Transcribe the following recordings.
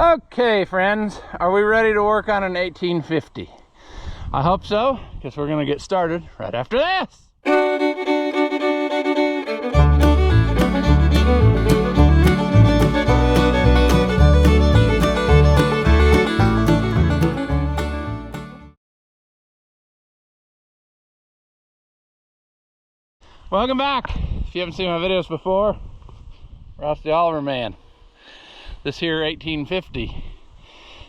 Okay, friends, are we ready to work on an 1850? I hope so, because we're going to get started right after this. Welcome back. If you haven't seen my videos before, Ross the Oliver Man. This here 1850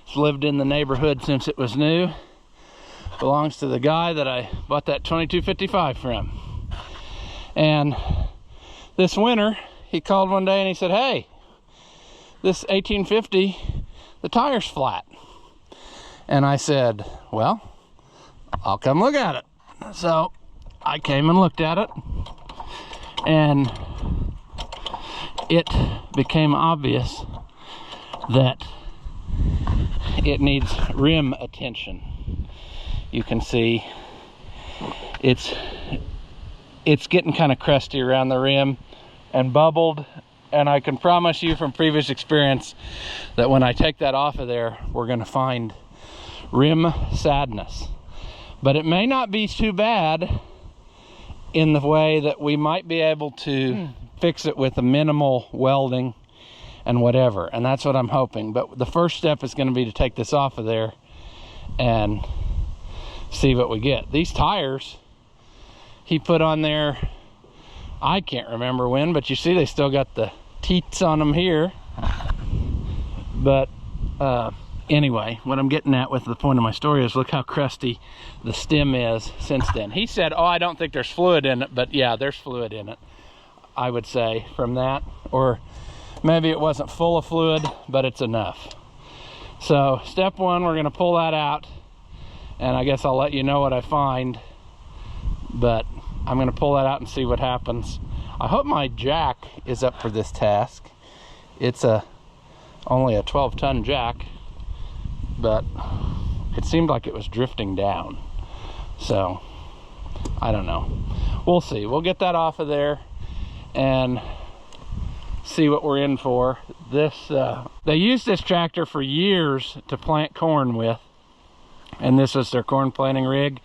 has lived in the neighborhood since it was new. Belongs to the guy that I bought that 2255 from. And this winter, he called one day and he said, "Hey, this 1850, the tire's flat." And I said, "Well, I'll come look at it." So I came and looked at it, and it became obvious that it needs rim attention. You can see it's getting kind of crusty around the rim and bubbled, and I can promise you from previous experience that when I take that off of there, we're going to find rim sadness. But it may not be too bad in the way that we might be able to fix it with a minimal welding and whatever, and that's what I'm hoping. But the first step is going to be to take this off of there and see what we get. These tires he put on there, I can't remember when, but you see they still got the teats on them here. But anyway, what I'm getting at with the point of my story is look how crusty the stem is since then. He said, "Oh, I don't think there's fluid in it," but yeah, there's fluid in it, I would say, from that. Or maybe it wasn't full of fluid, but it's enough. So step one, we're going to pull that out, and I guess I'll let you know what I find. But I'm going to pull that out and see what happens. I hope my jack is up for this task. It's only a 12-ton jack, but it seemed like it was drifting down. So I don't know. We'll see. We'll get that off of there and see what we're in for. This they used this tractor for years to plant corn with, and this was their corn planting rig.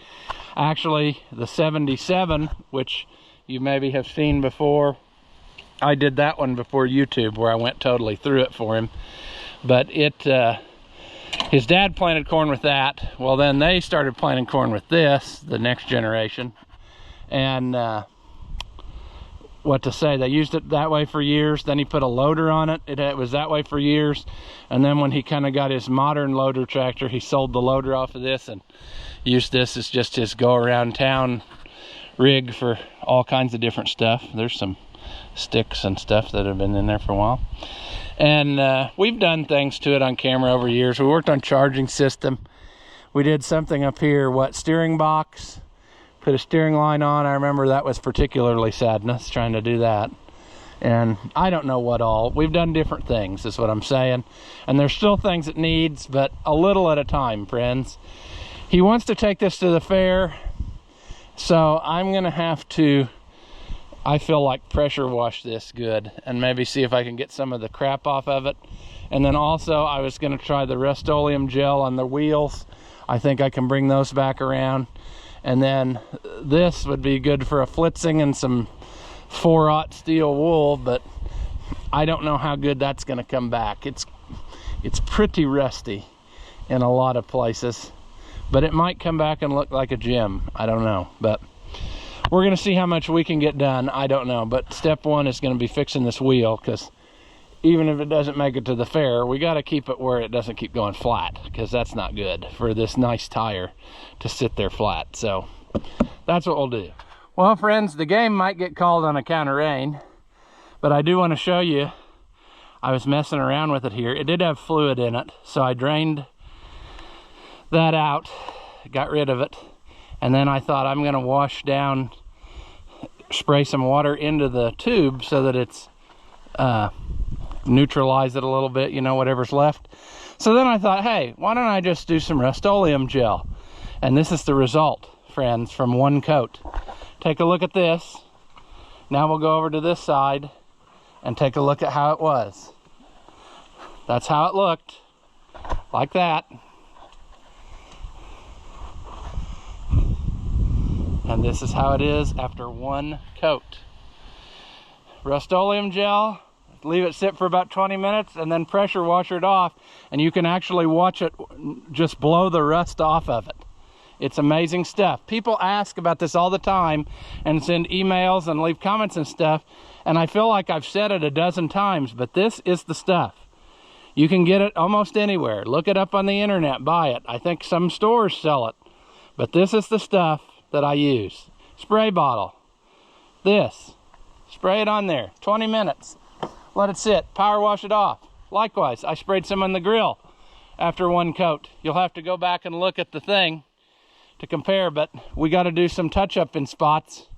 Actually, the 77, which you maybe have seen before, I did that one before YouTube, where I went totally through it for him. But his dad planted corn with that. Well, then they started planting corn with this, the next generation. And what to say, they used it that way for years. Then he put a loader on it. It was that way for years. And then when he kind of got his modern loader tractor, he sold the loader off of this and used this as just his go around town rig for all kinds of different stuff. There's some sticks and stuff that have been in there for a while. And we've done things to it on camera over years. We worked on charging system. We did something up here, steering box. Put a steering line on. I remember that was particularly sadness trying to do that. And I don't know what all. We've done different things, is what I'm saying. And there's still things it needs, but a little at a time, friends. He wants to take this to the fair, so I'm going to have to, I feel like, pressure wash this good and maybe see if I can get some of the crap off of it. And then also I was going to try the Rust-Oleum gel on the wheels. I think I can bring those back around. And then this would be good for a flitzing and some 4/0 steel wool, but I don't know how good that's going to come back. It's pretty rusty in a lot of places, but it might come back and look like a gem. I don't know, but we're going to see how much we can get done. I don't know, but step one is going to be fixing this wheel, because even if it doesn't make it to the fair, we got to keep it where it doesn't keep going flat, because that's not good for this nice tire to sit there flat. So that's what we'll do. Well, friends, the game might get called on account of rain, but I do want to show you, I was messing around with it here. It did have fluid in it, so I drained that out, got rid of it, and then I thought I'm going to wash down, spray some water into the tube so that it's neutralize it a little bit, you know, whatever's left. So then I thought, hey, why don't I just do some Rust-Oleum gel? And this is the result, friends, from one coat. Take a look at this. Now we'll go over to this side and take a look at how it was. That's how it looked like that. And this is how it is after one coat. Rust-Oleum gel, leave it sit for about 20 minutes and then pressure washer it off, and you can actually watch it just blow the rust off of it. It's amazing stuff. People ask about this all the time and send emails and leave comments and stuff, and I feel like I've said it a dozen times, but this is the stuff. You can get it almost anywhere. Look it up on the internet, buy it. I think some stores sell it, but this is the stuff that I use. Spray bottle, this, spray it on there, 20 minutes, let it sit, power wash it off. Likewise, I sprayed some on the grill after one coat. You'll have to go back and look at the thing to compare, but we got to do some touch-up in spots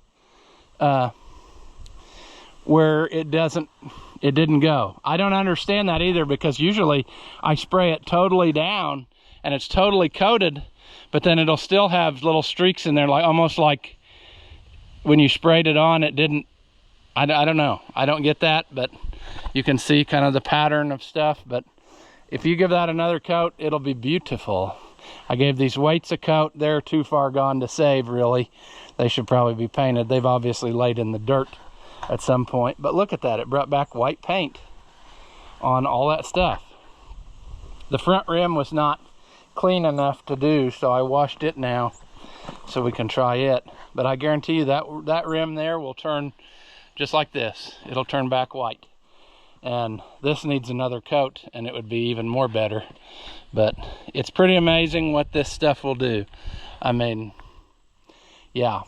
where it didn't go. I don't understand that either, because usually I spray it totally down and it's totally coated, but then it'll still have little streaks in there, like almost like when you sprayed it on, it didn't. I don't know. I don't get that, but you can see kind of the pattern of stuff. But if you give that another coat, it'll be beautiful. I gave these weights a coat. They're too far gone to save, really. They should probably be painted. They've obviously laid in the dirt at some point. But look at that. It brought back white paint on all that stuff. The front rim was not clean enough to do, so I washed it now so we can try it. But I guarantee you that rim there will turn just like this. It'll turn back white. And this needs another coat and it would be even more better. But it's pretty amazing what this stuff will do. I mean, yeah.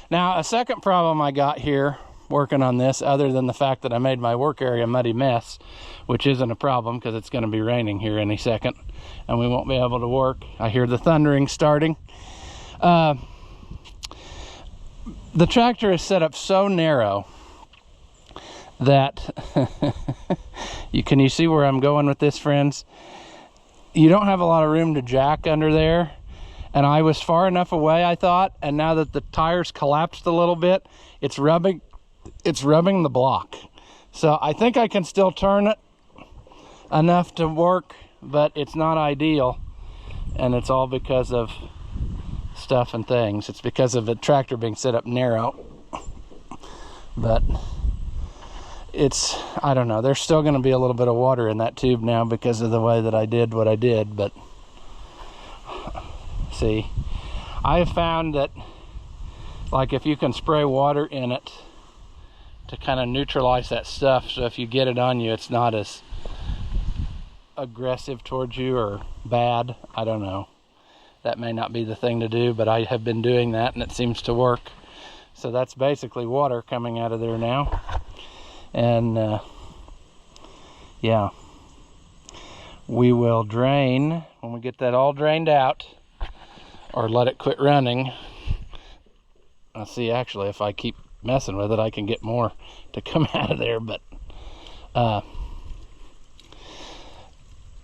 Now, a second problem I got here working on this, other than the fact that I made my work area a muddy mess, which isn't a problem because it's going to be raining here any second and we won't be able to work. I hear the thundering starting. The tractor is set up so narrow that can you see where I'm going with this, friends? You don't have a lot of room to jack under there, and I was far enough away, I thought, and now that the tires collapsed a little bit, it's rubbing the block. So I think I can still turn it enough to work, but it's not ideal, and it's all because of stuff and things. It's because of the tractor being set up narrow. But it's, I don't know, there's still going to be a little bit of water in that tube now because of the way that I did what I did. But see, I have found that, like, if you can spray water in it to kind of neutralize that stuff, so if you get it on you, it's not as aggressive towards you or bad. I don't know, that may not be the thing to do, but I have been doing that and it seems to work. So that's basically water coming out of there now. And yeah, we will drain when we get that all drained out, or let it quit running. I'll see, actually, if I keep messing with it, I can get more to come out of there. But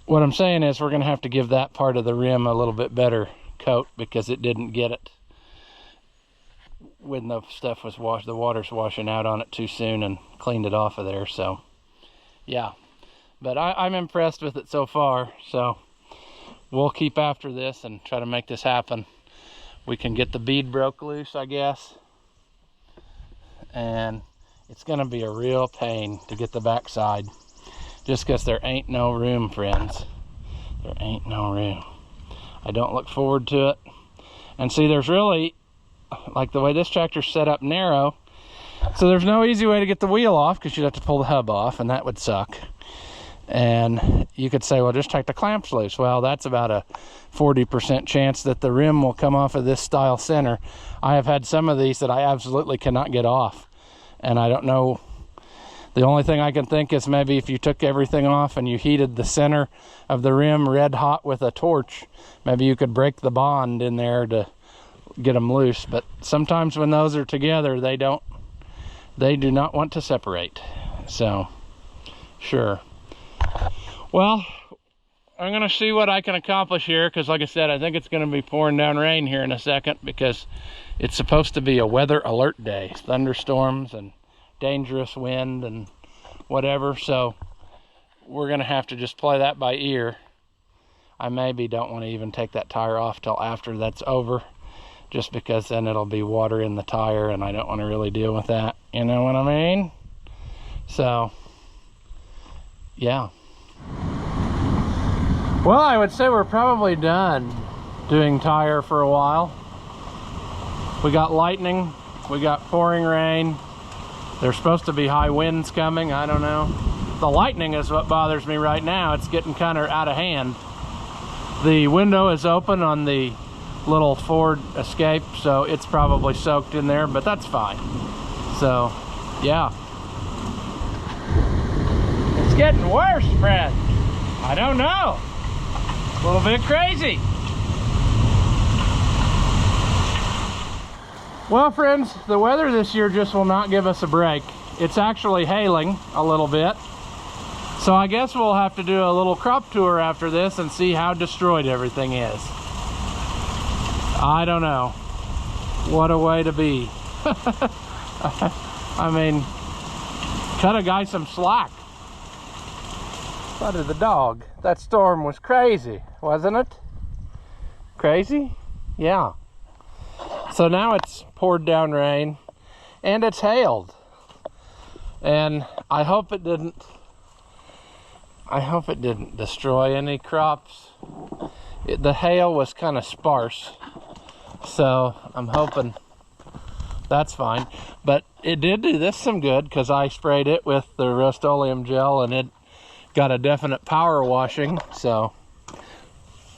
what I'm saying is we're going to have to give that part of the rim a little bit better coat because it didn't get it when the stuff was washed. The water's washing out on it too soon and cleaned it off of there. So yeah, but I'm impressed with it so far. So we'll keep after this and try to make this happen. We can get the bead broke loose, I guess, and it's going to be a real pain to get the backside, just because there ain't no room, friends. There ain't no room. I don't look forward to it. And see, there's really, like the way this tractor's set up, narrow, so there's no easy way to get the wheel off because you'd have to pull the hub off, and that would suck. And you could say, well, just take the clamps loose. Well, that's about a 40% chance that the rim will come off of this style center. I have had some of these that I absolutely cannot get off, and I don't know. The only thing I can think is maybe if you took everything off and you heated the center of the rim red hot with a torch, maybe you could break the bond in there to get them loose. But sometimes when those are together, they do not want to separate. So sure. Well, I'm gonna see what I can accomplish here, because like I said, I think it's gonna be pouring down rain here in a second, because it's supposed to be a weather alert day, thunderstorms and dangerous wind and whatever. So we're gonna have to just play that by ear. I maybe don't want to even take that tire off till after that's over, just because then it'll be water in the tire and I don't want to really deal with that. You know what I mean? So, yeah. Well, I would say we're probably done doing tire for a while. We got lightning, we got pouring rain. There's supposed to be high winds coming, I don't know. The lightning is what bothers me right now. It's getting kind of out of hand. The window is open on the little Ford Escape, so it's probably soaked in there, but that's fine. So, yeah. It's getting worse, Fred. I don't know. A little bit crazy. Well, friends, the weather this year just will not give us a break. It's actually hailing a little bit. So I guess we'll have to do a little crop tour after this and see how destroyed everything is. I don't know. What a way to be. I mean, cut a guy some slack. What did the dog? That storm was crazy, wasn't it? Crazy? Yeah. So now it's poured down rain and it's hailed. And I hope it didn't destroy any crops. The hail was kind of sparse, so I'm hoping that's fine. But it did do this some good, because I sprayed it with the Rust-Oleum gel and it got a definite power washing. So,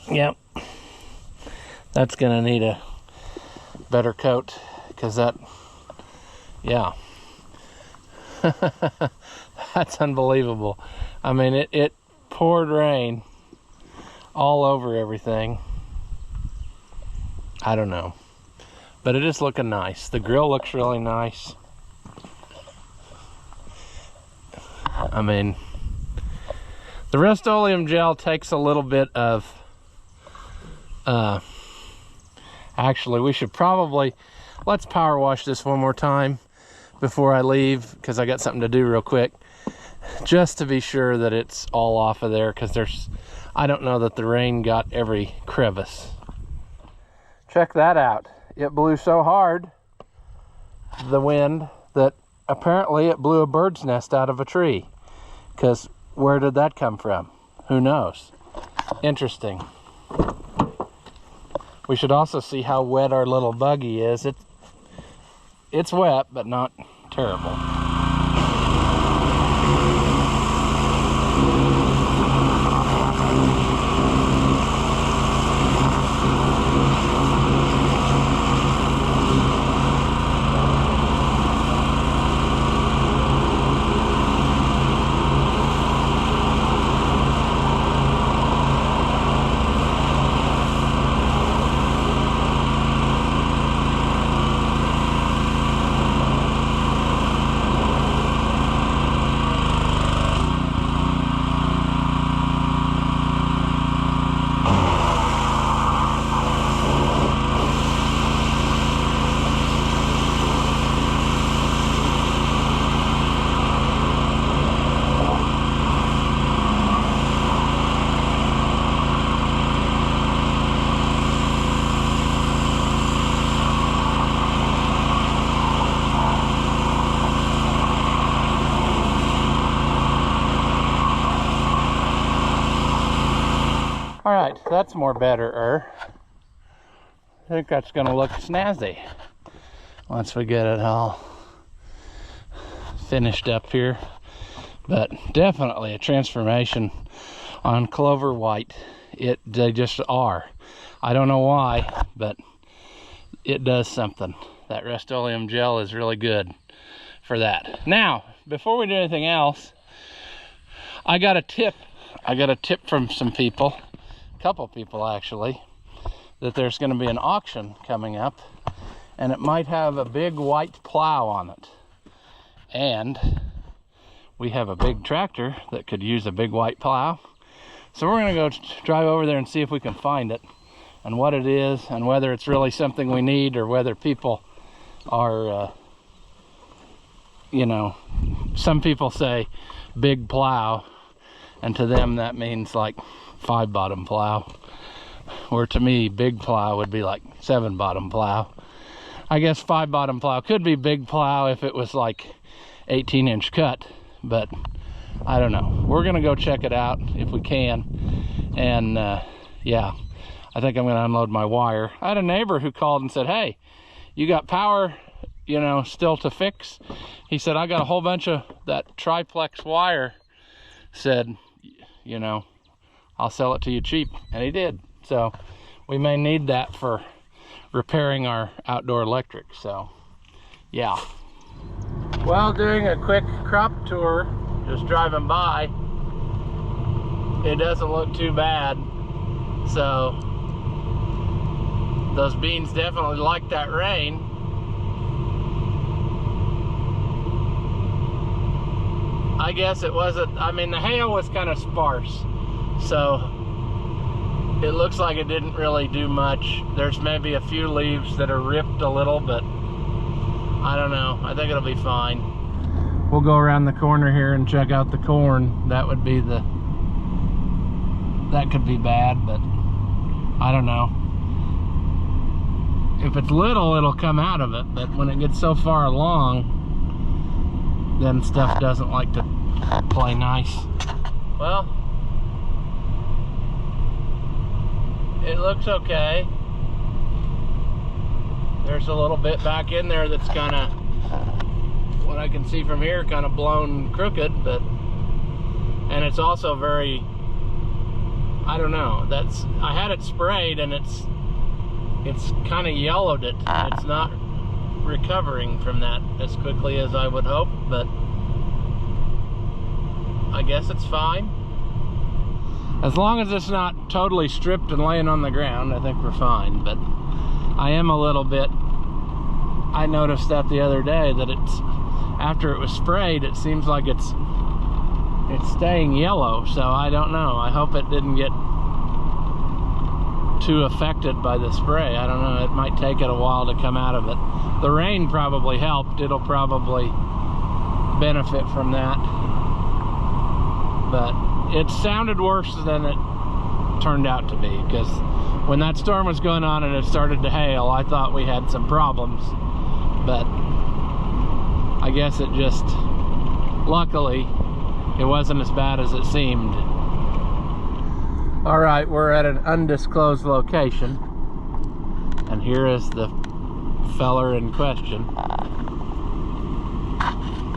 yep, that's gonna need a better coat, because that, yeah. That's unbelievable. I mean, it poured rain all over everything. I don't know, but it is looking nice. The grill looks really nice. I mean, the Rust-Oleum gel takes a little bit of actually, we should probably, let's power wash this one more time before I leave, because I got something to do real quick, just to be sure that it's all off of there, because I don't know that the rain got every crevice. Check that out. It blew so hard, the wind, that apparently it blew a bird's nest out of a tree. Because where did that come from? Who knows? Interesting. We should also see how wet our little buggy is. It's wet, but not terrible. All right, that's more better. I think that's gonna look snazzy once we get it all finished up here. But definitely a transformation on Clover White. They just are. I don't know why, but it does something. That Rust-Oleum gel is really good for that. Now, before we do anything else, I got a tip. I got a tip from some people, a couple people actually, that there's going to be an auction coming up, and it might have a big white plow on it. And we have a big tractor that could use a big white plow. So we're going to go drive over there and see if we can find it, and what it is, and whether it's really something we need, or whether people are, you know, some people say big plow, and to them that means like 5 bottom plow, where to me big plow would be like 7 bottom plow. I guess 5 bottom plow could be big plow if it was like 18-inch cut, but I don't know. We're gonna go check it out if we can, and yeah, I think I'm gonna unload my wire. I had a neighbor who called and said, hey, you got power, you know, still to fix? He said, I got a whole bunch of that triplex wire. Said, you know, I'll sell it to you cheap. And he did. So we may need that for repairing our outdoor electric. So yeah. Well, doing a quick crop tour, just driving by, it doesn't look too bad. So those beans definitely like that rain. I guess it wasn't, I mean, the hail was kind of sparse, so it looks like it didn't really do much. There's maybe a few leaves that are ripped a little, but I don't know. I think it'll be fine. We'll go around the corner here and check out the corn. That would be the, that could be bad, but I don't know. If it's little, it'll come out of it, but when it gets so far along, then stuff doesn't like to play nice. Well, it looks okay. There's a little bit back in there that's kind of, what I can see from here, kind of blown crooked, but, and it's also very, I don't know, that's, I had it sprayed and it's kind of yellowed it. It's not recovering from that as quickly as I would hope, but I guess it's fine. As long as it's not totally stripped and laying on the ground, I think we're fine. But I am a little bit, I noticed that the other day, that it's, after it was sprayed, it seems like it's staying yellow, so I don't know. I hope it didn't get too affected by the spray. I don't know, it might take it a while to come out of it. The rain probably helped. It'll probably benefit from that. But it sounded worse than it turned out to be, because when that storm was going on and it started to hail, I thought we had some problems. But I guess it just, luckily, it wasn't as bad as it seemed. All right, we're at an undisclosed location, and here is the feller in question.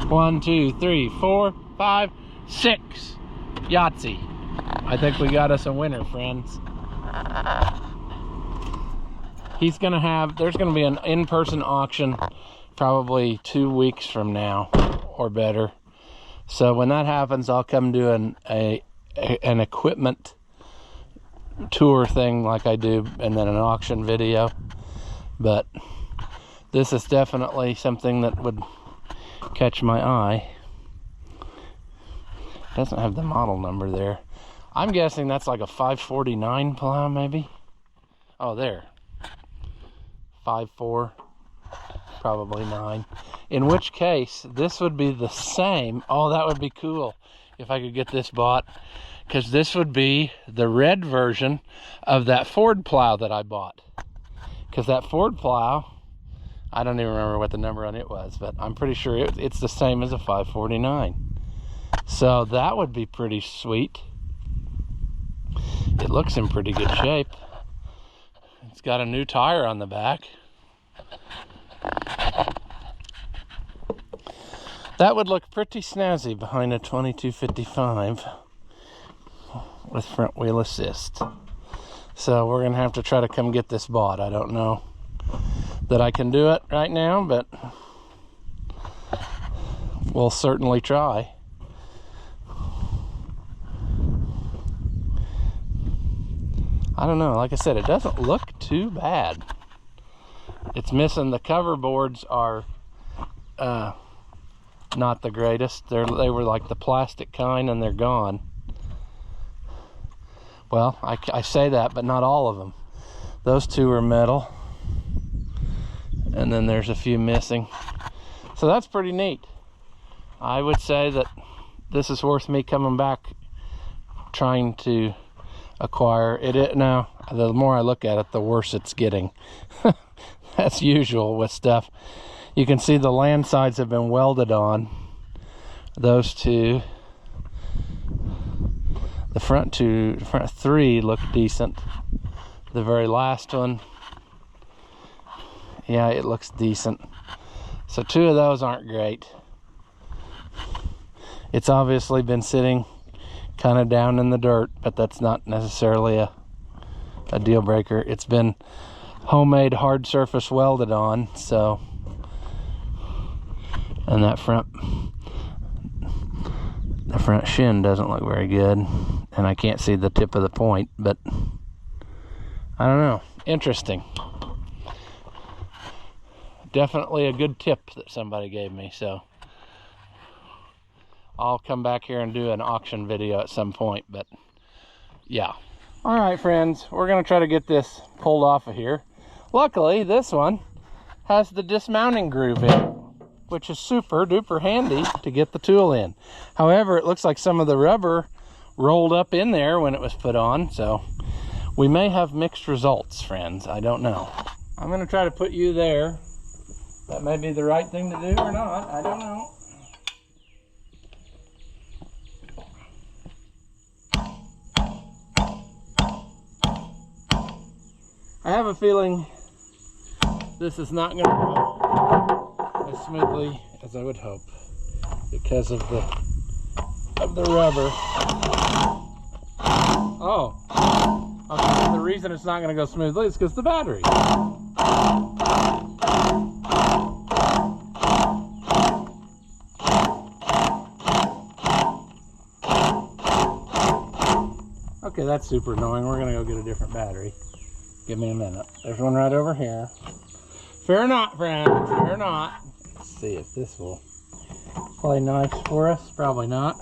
1, 2, 3, 4, 5, 6. Yahtzee. I think we got us a winner, friends. He's gonna have, there's gonna be an in-person auction probably 2 weeks from now or better. So when that happens, I'll come do an equipment tour thing like I do, and then an auction video. But this is definitely something that would catch my eye. Doesn't have the model number there. I'm guessing that's like a 549 plow, maybe. Oh, there. 5.4, probably 9. In which case, this would be the same. Oh, that would be cool if I could get this bought, because this would be the red version of that Ford plow that I bought. Because that Ford plow, I don't even remember what the number on it was, but I'm pretty sure it's the same as a 549. So that would be pretty sweet. It looks in pretty good shape. It's got a new tire on the back. That would look pretty snazzy behind a 2255 with front wheel assist. So we're gonna have to try to come get this bought. I don't know that I can do it right now, but we'll certainly try. I don't know, like I said, it doesn't look too bad. It's missing, the cover boards are not the greatest. They were like the plastic kind, and they're gone. Well, I say that, but not all of them. Those two are metal, and then there's a few missing. So that's pretty neat. I would say that this is worth me coming back trying to acquire it. Now, the more I look at it, the worse it's getting. That's usual with stuff. You can see the land sides have been welded on. Those two. The front three look decent. The very last one, yeah, it looks decent. So 2 of those aren't great. It's obviously been sitting kind of down in the dirt, but that's not necessarily a deal breaker. It's been homemade hard surface welded on, so, and the front shin doesn't look very good, and I can't see the tip of the point, but I don't know. Interesting. Definitely a good tip that somebody gave me, so I'll come back here and do an auction video at some point, but yeah. All right, friends, we're gonna try to get this pulled off of here. Luckily, this one has the dismounting groove in it, which is super duper handy to get the tool in. However, it looks like some of the rubber rolled up in there when it was put on, so we may have mixed results, friends. I don't know. I'm gonna try to put you there. That may be the right thing to do or not. I don't know. I have a feeling this is not going to go as smoothly as I would hope because of the rubber. Oh, okay. The reason it's not going to go smoothly is because the battery. Okay, that's super annoying. We're going to go get a different battery. Give me a minute. There's one right over here. Fear not, friends. Fear not. Let's see if this will play nice for us. Probably not.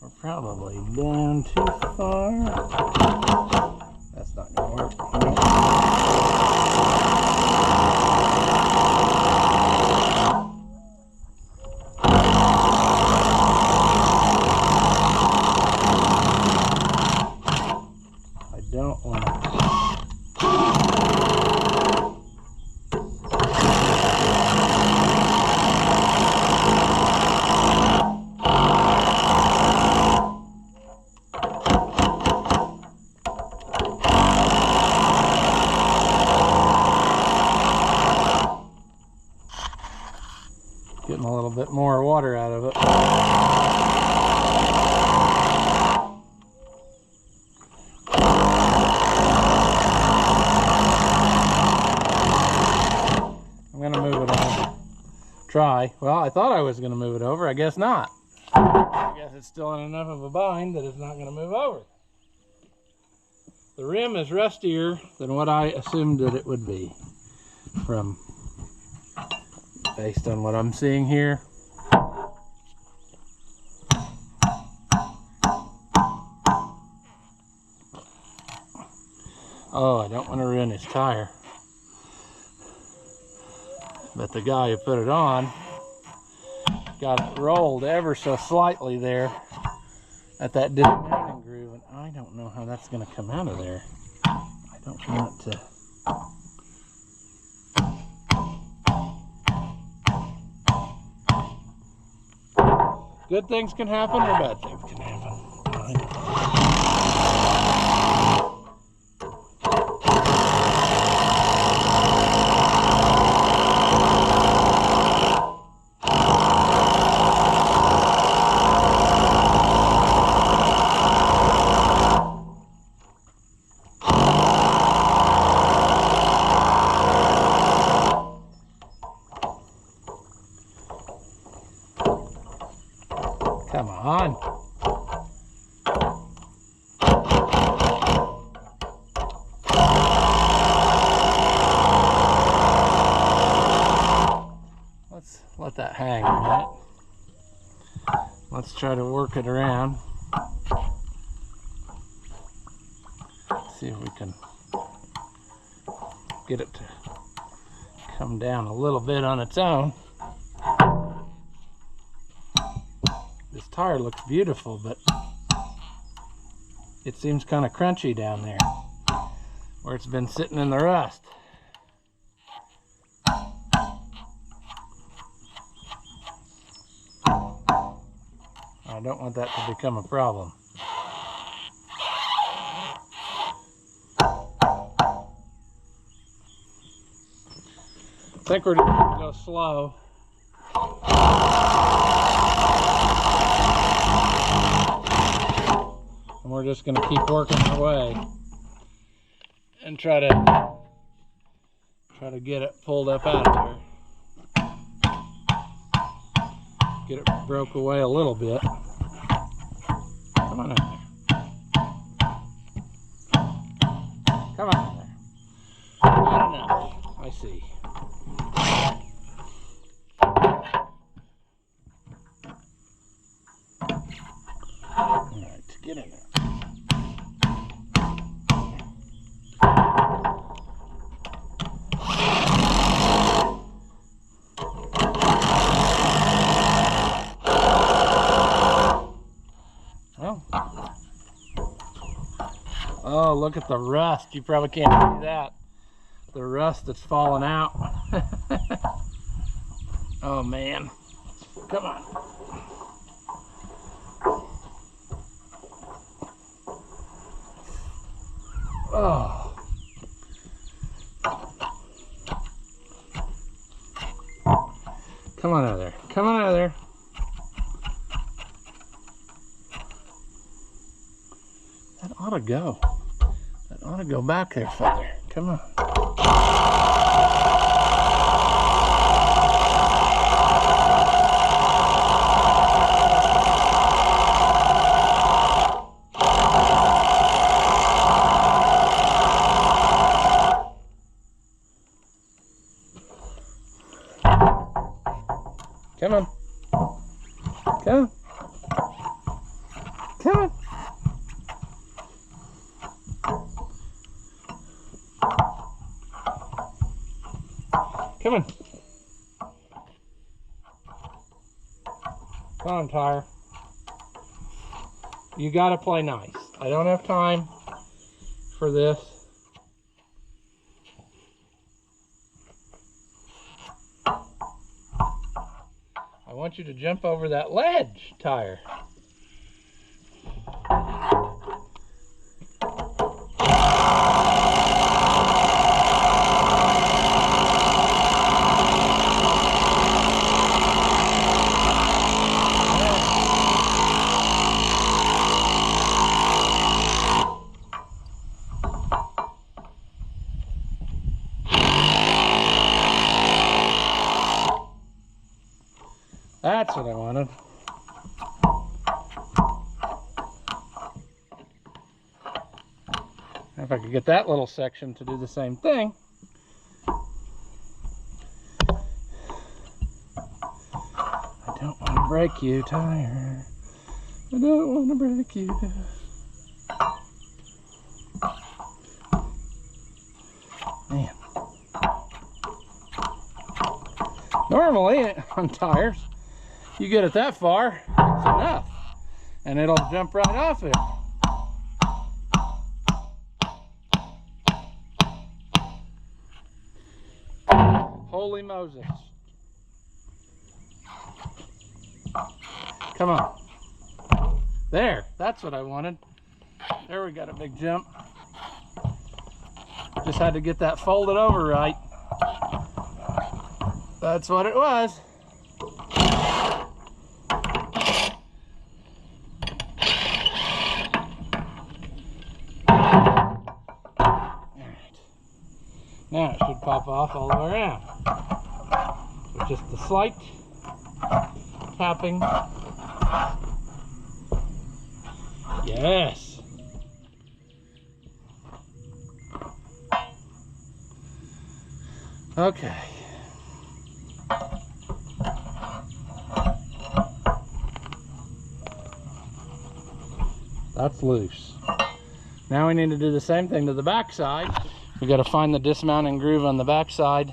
We're probably down too far. That's not going to work. Nope. Don't want to. Getting a little bit more water out of it. I'm gonna move it over. Try. Well, I thought I was gonna move it over. I guess not. I guess it's still in enough of a bind that it's not gonna move over. The rim is rustier than what I assumed that it would be, based on what I'm seeing here. Oh, I don't want to ruin his tire. But the guy who put it on got it rolled ever so slightly there at that dismounting groove, and I don't know how that's going to come out of there. I don't want to. Good things can happen or bad things can happen. Come on. Let's let that hang a minute. Let's try to work it around. See if we can get it to come down a little bit on its own. This tire looks beautiful, but it seems kind of crunchy down there where it's been sitting in the rust. I don't want that to become a problem. I think we're just going to go slow. And we're just going to keep working our way and try to get it pulled up out of there. Get it broke away a little bit. Come on in there. Come on in there. Not enough. I see. Alright, get in there. Oh, look at the rust. You probably can't see that. The rust that's fallen out. Oh, man. Come on. Oh. Come on out of there. Come on out of there. That ought to go. That ought to go back there, feather. Come on. Come on. Come on. Come on. Come on. Come on, tire. You gotta play nice. I don't have time for this. I want you to jump over that ledge, tire. That's what I wanted. If I could get that little section to do the same thing. I don't want to break you, tire. I don't want to break you. Man. Normally on tires, you get it that far, it's enough, and it'll jump right off it. Holy Moses. Come on. There, that's what I wanted. There, we got a big jump. Just had to get that folded over right. That's what it was. Now it should pop off all the way around. With just a slight tapping. Yes. Okay. That's loose. Now we need to do the same thing to the back side. We got to find the dismounting groove on the back side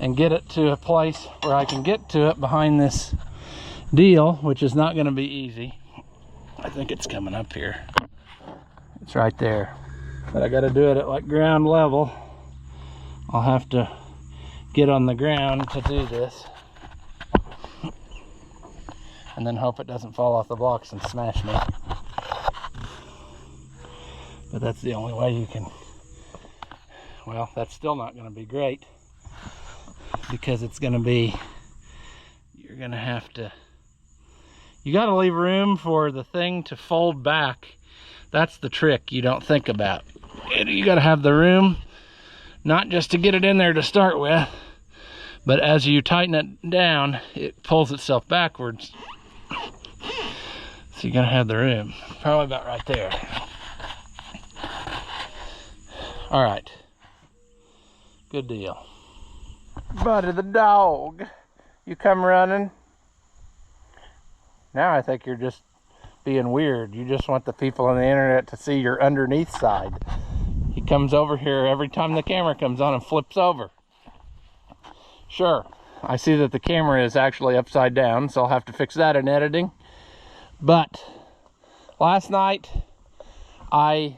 and get it to a place where I can get to it behind this deal, which is not going to be easy. I think it's coming up here. It's right there. But I got to do it at like ground level. I'll have to get on the ground to do this. And then hope it doesn't fall off the blocks and smash me. But that's the only way you can. Well, that's still not going to be great, because it's going to be, you're going to have to, you got to leave room for the thing to fold back. That's the trick you don't think about. You got to have the room, not just to get it in there to start with, but as you tighten it down, it pulls itself backwards. So you got to have the room. Probably about right there. All right. Good deal. Buddy the dog, you come running. Now I think you're just being weird. You just want the people on the internet to see your underneath side. He comes over here every time the camera comes on and flips over. Sure, I see that the camera is actually upside down, so I'll have to fix that in editing. But last night I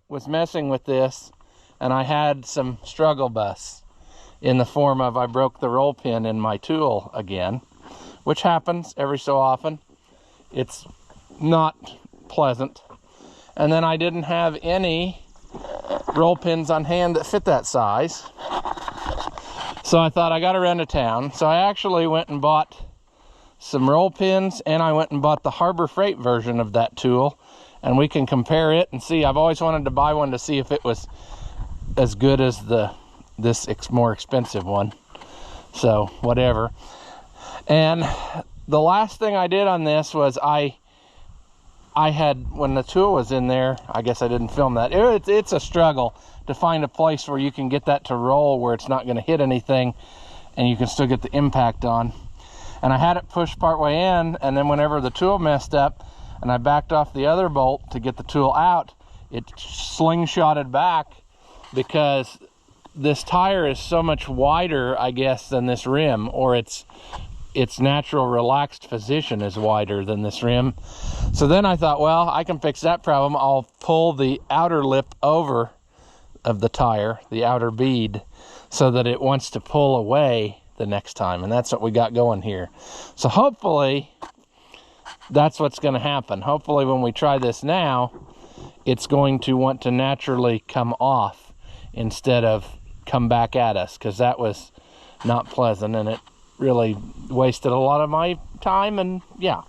was messing with this and I had some struggle bus in the form of I broke the roll pin in my tool again, which happens every so often. It's not pleasant. And then I didn't have any roll pins on hand that fit that size. So I thought I got to run to town. So I actually went and bought some roll pins, and I went and bought the Harbor Freight version of that tool, and we can compare it and see. I've always wanted to buy one to see if it was as good as this more expensive one. So whatever. And the last thing I did on this was I had, when the tool was in there, I guess I didn't film that. It's a struggle to find a place where you can get that to roll where it's not going to hit anything and you can still get the impact on. And I had it pushed part way in, and then whenever the tool messed up and I backed off the other bolt to get the tool out, it slingshotted back because this tire is so much wider, I guess, than this rim, or its natural relaxed position is wider than this rim. So then I thought, well, I can fix that problem. I'll pull the outer lip over of the tire, the outer bead, so that it wants to pull away the next time. And that's what we got going here. So hopefully that's what's going to happen. Hopefully when we try this now, it's going to want to naturally come off instead of come back at us, because that was not pleasant and it really wasted a lot of my time. And yeah,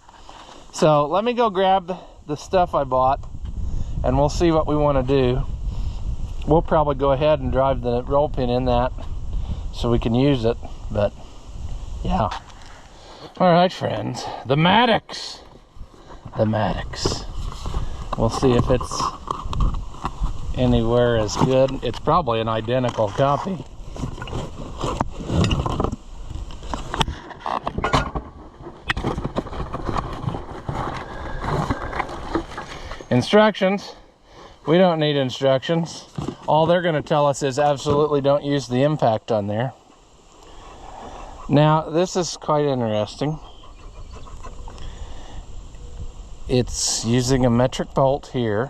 so let me go grab the stuff I bought and we'll see what we want to do. We'll probably go ahead and drive the roll pin in that so we can use it, but yeah. All right, friends, the Maddox. We'll see if it's anywhere as good. It's probably an identical copy. Instructions. We don't need instructions. All they're going to tell us is absolutely don't use the impact on there. Now, this is quite interesting. It's using a metric bolt here,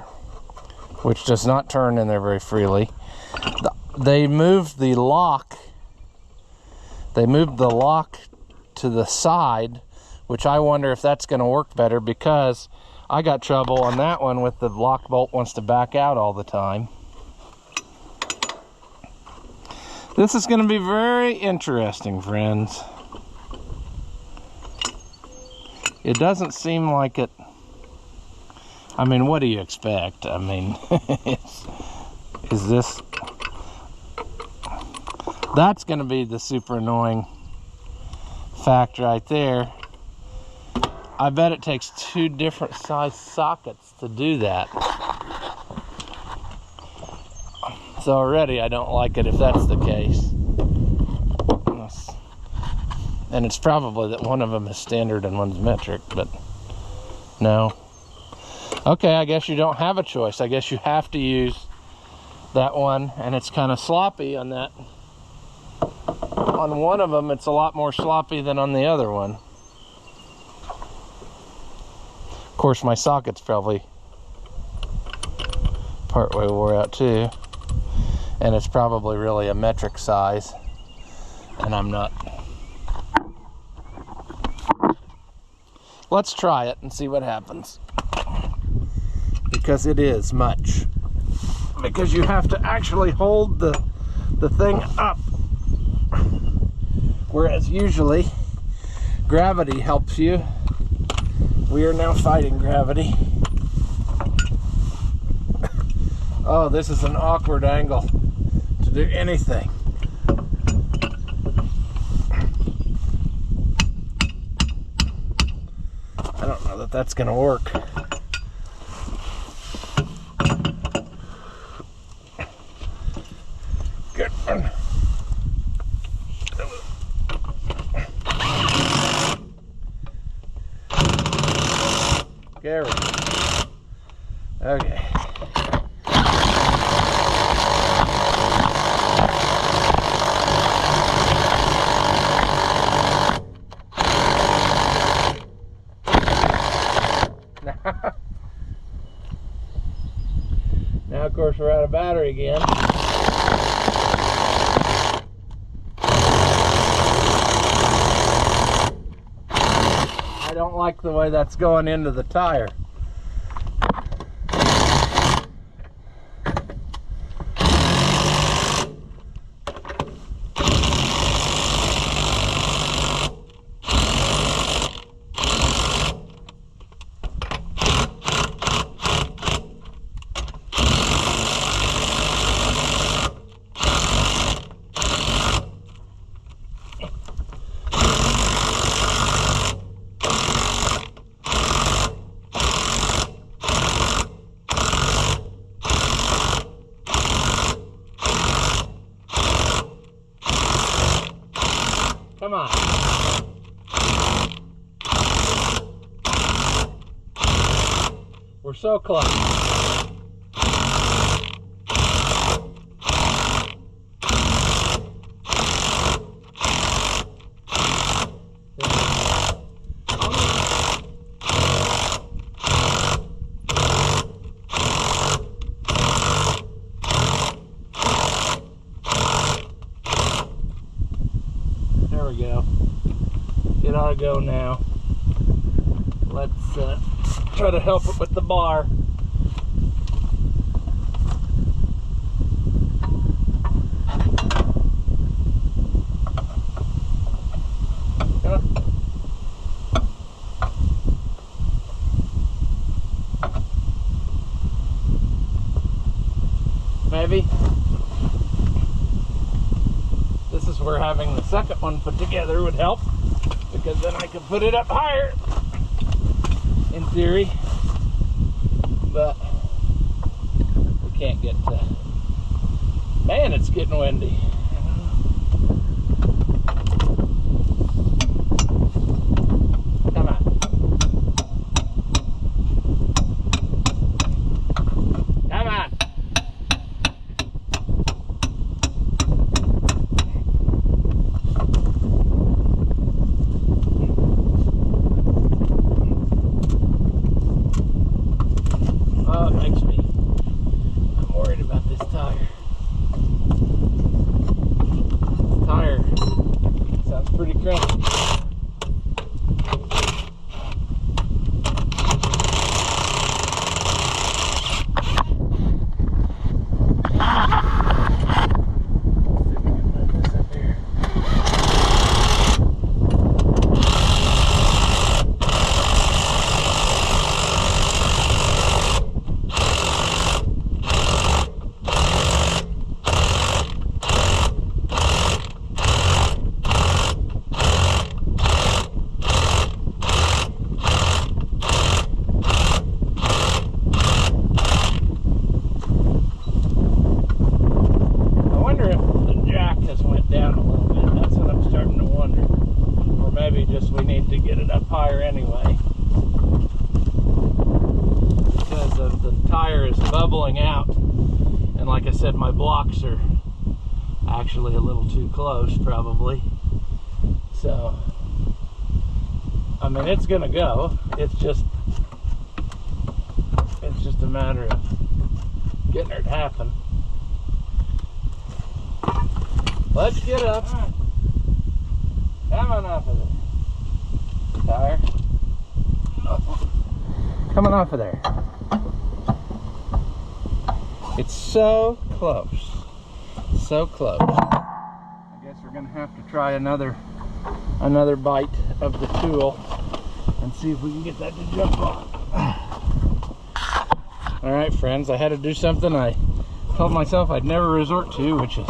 which does not turn in there very freely. They moved the lock. They moved the lock to the side, which I wonder if that's going to work better, because I got trouble on that one with the lock bolt wants to back out all the time. This is going to be very interesting, friends. It doesn't seem like it. I mean, what do you expect? I mean, is this... That's going to be the super annoying fact right there. I bet it takes 2 different size sockets to do that. So already I don't like it if that's the case. And it's probably that one of them is standard and one's metric, but no. Okay, I guess you don't have a choice. I guess you have to use that one, and it's kind of sloppy on On one of them, it's a lot more sloppy than on the other one. Of course, my socket's probably partway wore out too. And it's probably really a metric size. And I'm not. Let's try it and see what happens. Because it is much. Because you have to actually hold the thing up. Whereas usually gravity helps you. We are now fighting gravity. Oh, this is an awkward angle to do anything. I don't know that that's going to work. Good one. Gary. Okay. Now, of course, we're out of battery again. I don't like the way that's going into the tire. Come on. We're so close. There we go. It ought to go now. Let's try to help it with the bar. Maybe. This is where having the second one put together would help, because then I could put it up higher, in theory, but we can't get to. Man, it's getting windy. Come on. Come on. Oh, it makes me, I'm worried about this tire. This tire sounds pretty crunchy. We need to get it up higher anyway, because of the tire is bubbling out, and like I said, my blocks are actually a little too close probably. So, I mean, it's gonna go. It's just a matter of getting her to happen. Let's get up. Come on off of there. Tire. Oh. Coming off of there. It's so close. So close. I guess we're gonna have to try another bite of the tool and see if we can get that to jump on. All right, friends, I had to do something I told myself I'd never resort to, which is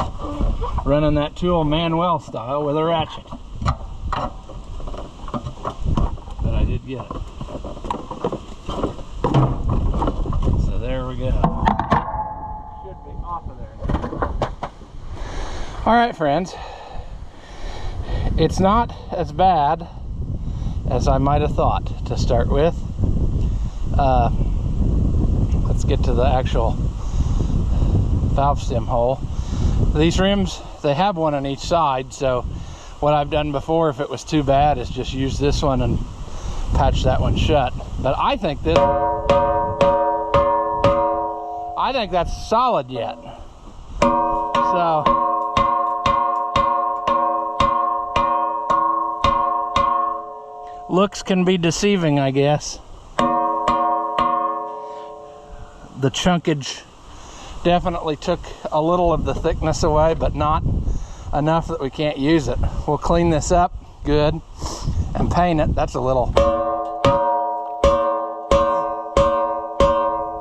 running that tool Manuel style with a ratchet. But I did get it. So there we go. Should be off of there now. All right, friends. It's not as bad as I might have thought to start with. Let's get to the actual valve stem hole. These rims, they have one on each side, so what I've done before, if it was too bad, is just use this one and patch that one shut. But I think that's solid yet. So looks can be deceiving, I guess. The chunkage definitely took a little of the thickness away, but not enough that we can't use it. We'll clean this up good and paint it. That's a little. There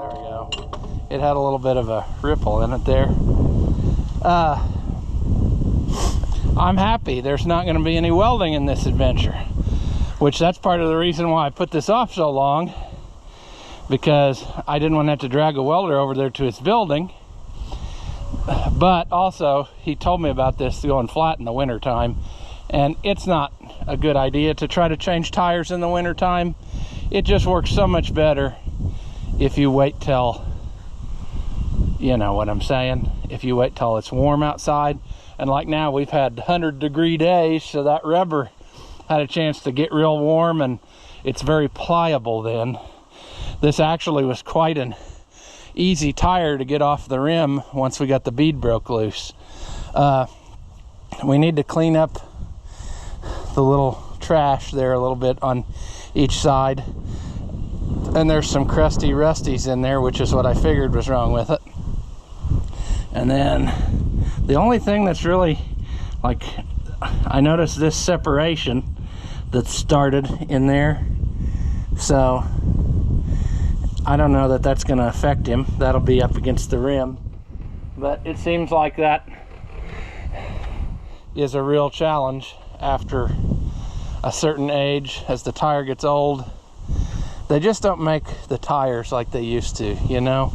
we go. It had a little bit of a ripple in it there. I'm happy there's not going to be any welding in this adventure, which that's part of the reason why I put this off so long, because I didn't want to have to drag a welder over there to his building. But also, he told me about this going flat in the winter time, and it's not a good idea to try to change tires in the winter time. It just works so much better if you wait till, you know what I'm saying, if you wait till it's warm outside. And like now, we've had 100-degree days, so that rubber had a chance to get real warm, and it's very pliable then. This actually was quite an easy tire to get off the rim once we got the bead broke loose. We need to clean up the little trash there a little bit on each side, and there's some crusty rusties in there, which is what I figured was wrong with it. And then the only thing that's really, like, I noticed this separation that started in there, so I don't know that that's going to affect him. That'll be up against the rim. But it seems like that is a real challenge after a certain age. As the tire gets old, they just don't make the tires like they used to, you know?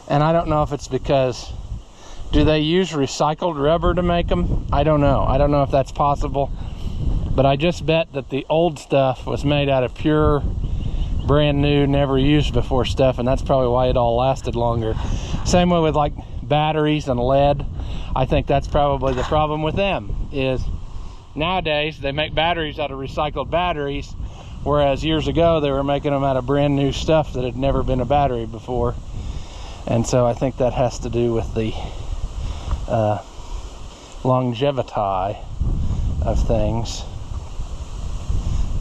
And I don't know if it's because, do they use recycled rubber to make them? I don't know. I don't know if that's possible. But I just bet that the old stuff was made out of pure, brand new, never used before stuff, and that's probably why it all lasted longer. Same way with like batteries and lead. I think that's probably the problem with them, is nowadays they make batteries out of recycled batteries, whereas years ago they were making them out of brand new stuff that had never been a battery before. And so I think that has to do with the longevity of things.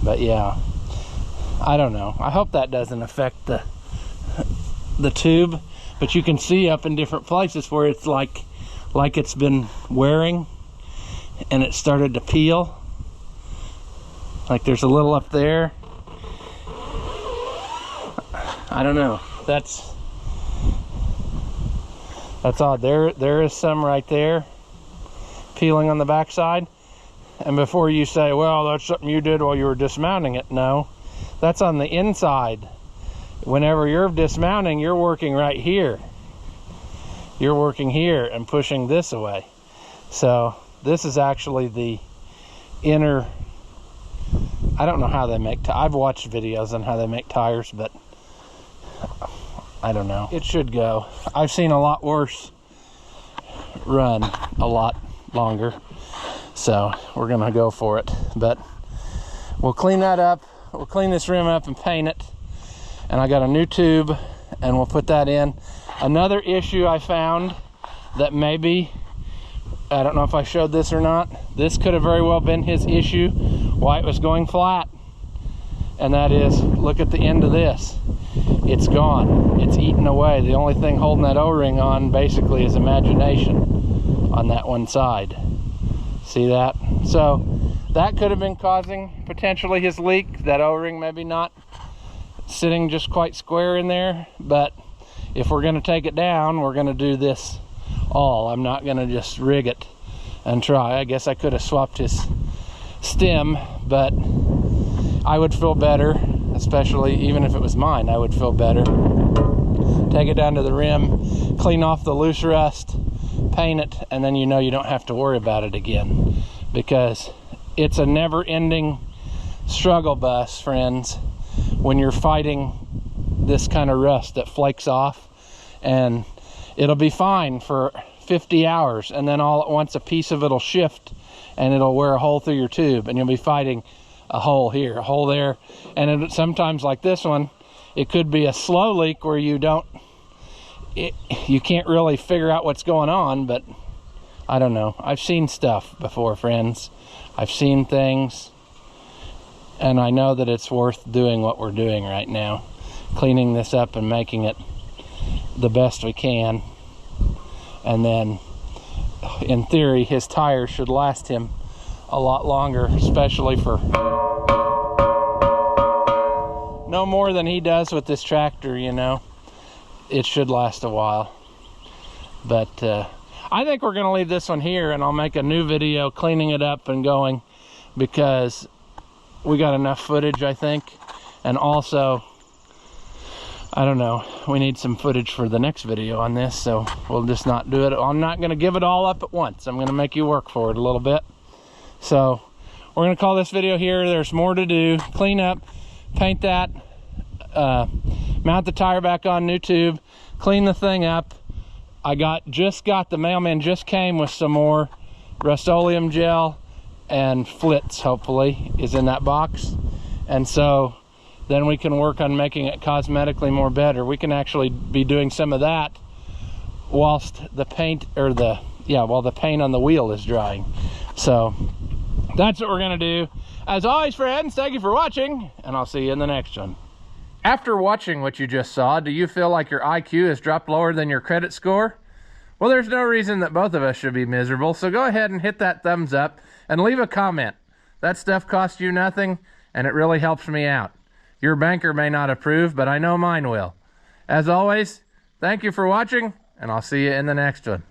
But yeah, I don't know. I hope that doesn't affect the tube, but you can see up in different places where it's like it's been wearing and it started to peel. Like there's a little up there. I don't know. That's odd. There is some right there peeling on the backside. And before you say, well, that's something you did while you were dismounting it, no. That's on the inside. Whenever you're dismounting, you're working right here. You're working here and pushing this away. So this is actually the inner, I don't know how they make, I've watched videos on how they make tires, but I don't know. It should go. I've seen a lot worse run a lot longer. So we're gonna go for it. But we'll clean that up. We'll clean this rim up and paint it. And I got a new tube, and we'll put that in. Another issue I found that maybe, I don't know if I showed this or not, this could have very well been his issue, why it was going flat. And that is, look at the end of this. It's gone. It's eaten away. The only thing holding that O-ring on basically is imagination on that one side. See that? So that could have been causing potentially his leak. That O-ring maybe not sitting just quite square in there. But if we're going to take it down, we're going to do this all. I'm not going to just rig it and try. I guess I could have swapped his stem, but I would feel better, especially even if it was mine, I would feel better. Take it down to the rim, clean off the loose rust, paint it, and then you know you don't have to worry about it again, because it's a never-ending struggle bus, friends, when you're fighting this kind of rust that flakes off. And it'll be fine for 50 hours, and then all at once a piece of it'll shift and it'll wear a hole through your tube, and you'll be fighting a hole here, a hole there. And sometimes, like this one, it could be a slow leak where you can't really figure out what's going on. But I don't know, I've seen stuff before, friends. I've seen things, and I know that it's worth doing what we're doing right now, cleaning this up and making it the best we can. And then in theory his tires should last him a lot longer, especially for no more than he does with this tractor, you know. It should last a while. But I think we're gonna leave this one here, and I'll make a new video cleaning it up and going, because we got enough footage, I think. And also, I don't know, we need some footage for the next video on this, so we'll just not do it. I'm not gonna give it all up at once. I'm gonna make you work for it a little bit. So we're gonna call this video here. There's more to do. Clean up, paint that, mount the tire back on, new tube, clean the thing up. The mailman just came with some more Rust-Oleum gel, and Flitz, hopefully, is in that box. And so then we can work on making it cosmetically more better. We can actually be doing some of that whilst the paint, or while the paint on the wheel is drying. So that's what we're gonna do. As always, friends, thank you for watching, and I'll see you in the next one. After watching what you just saw, do you feel like your IQ has dropped lower than your credit score? Well, there's no reason that both of us should be miserable, so go ahead and hit that thumbs up and leave a comment. That stuff costs you nothing, and it really helps me out. Your banker may not approve, but I know mine will. As always, thank you for watching, and I'll see you in the next one.